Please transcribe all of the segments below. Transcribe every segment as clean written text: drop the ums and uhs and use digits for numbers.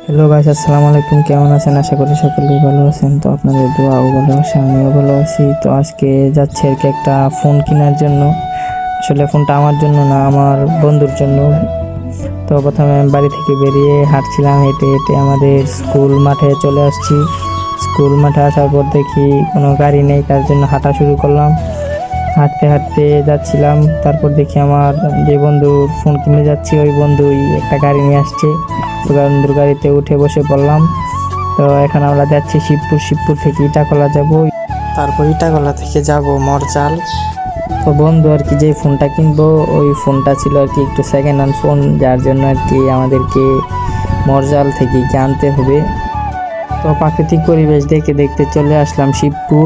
Hello guys, আসসালামু আলাইকুম। কেমন আছেন? আশা করি সকলেই ভালো আছেন। তো আপনাদের দোয়া ও ভালোবাসা আমিও ভালো আছি। তো আজকে যাচ্ছি আর কি একটা ফোন কেনার জন্য। আসলে ফোনটা আমার জন্য না, আমার বন্ধুর জন্য। তো প্রথমে আমি বাড়ি থেকে বেরিয়ে হাঁটছিলাম, হেঁটে হেঁটে আমাদের স্কুল মাঠে চলে আসছি। স্কুল মাঠে আসার পর দেখি কোনো গাড়ি নেই, তার জন্য হাঁটা শুরু করলাম। হাঁটতে হাঁটতে যাচ্ছিলাম, তারপর দেখি আমার যে বন্ধুর ফোন কিনে যাচ্ছি ওই বন্ধুই একটা গাড়ি নিয়ে আসছে। তো বন্ধুর গাড়িতে উঠে বসে পড়লাম। তো এখন আমরা যাচ্ছি শিবপুর। শিবপুর থেকে ইটাখলা যাব, তারপর ইটাখলা থেকে যাব মরজাল। তো বন্ধু আর কি যে ফোনটা কিনবো ওই ফোনটা ছিল আর কি একটু সেকেন্ড হ্যান্ড ফোন, যার জন্য আর কি আমাদেরকে মরজাল থেকে কি আনতে হবে। তো প্রাকৃতিক পরিবেশ দেখে দেখতে চলে আসলাম শিবপুর।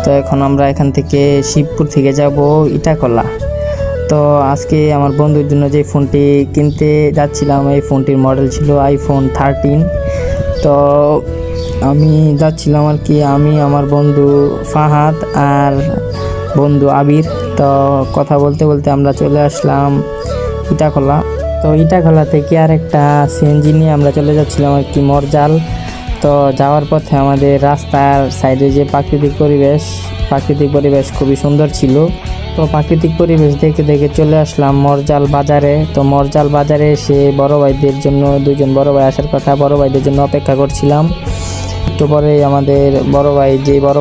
তো এখন আমরা এখান থেকে শিবপুর থেকে যাব ইটাখলা। তো আজকে আমার বন্ধুর জন্য যে ফোনটি কিনতে যাচ্ছিলাম এই ফোনটির মডেল ছিল আইফোন 13। তো আমি যাচ্ছিলাম আর কি, আমি আমার বন্ধু ফাহাদ আর বন্ধু আবির। তো কথা বলতে বলতে আমরা চলে আসলাম ইটাখলা। তো ইটাখলা থেকে আর একটা সিএনজি নিয়ে আমরা চলে যাচ্ছিলাম আর কি মরজাল। তো যাওয়ার পথে আমাদের রাস্তার সাইডে যে প্রাকৃতিক পরিবেশ খুবই সুন্দর ছিল। তো প্রাকৃতিক পরিবেশ দেখে দেখে চলে আসলাম মরজাল বাজারে। তো মরজাল বাজারে এসে বড় ভাইদের জন্য, দুজন বড় ভাই আসার কথা, বড় ভাইদের জন্য অপেক্ষা করছিলাম। একটু পরে আমাদের বড়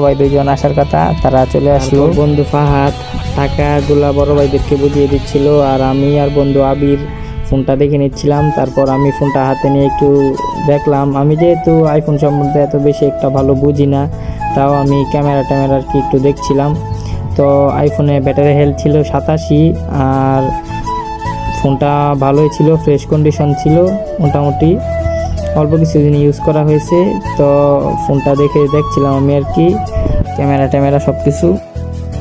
ভাই দুজন আসার কথা, তারা চলে আসলো। বন্ধু ফাহাদ টাকাগুলা বড় ভাইদেরকে বুঝিয়ে দিচ্ছিল, আর আমি আর বন্ধু আবির ফোনটা দেখে নিচ্ছিলাম। তারপর আমি ফোনটা হাতে নিয়ে একটু দেখলাম। আমি যেহেতু আইফোন সম্বন্ধে এত বেশি একটা ভালো বুঝি না, তাও আমি ক্যামেরা আর কি একটু দেখছিলাম। তো আইফোনে ব্যাটারি হেলথ ছিল 87, আর ফোনটা ভালোই ছিল, ফ্রেশ কন্ডিশন ছিল, মোটামুটি অল্প কিছুদিন ইউজ করা হয়েছে। তো ফোনটা দেখছিলাম আমি আর কি ক্যামেরা সব কিছু।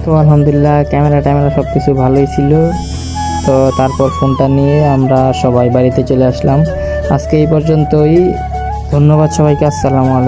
তো আলহামদুলিল্লাহ ক্যামেরা সব কিছু ভালোই ছিল। তো তারপর ফোনটা নিয়ে আমরা সবাই বাড়িতে চলে আসলাম। আজকে এই পর্যন্তই। ধন্যবাদ সবাইকে। আসসালামু আলাইকুম।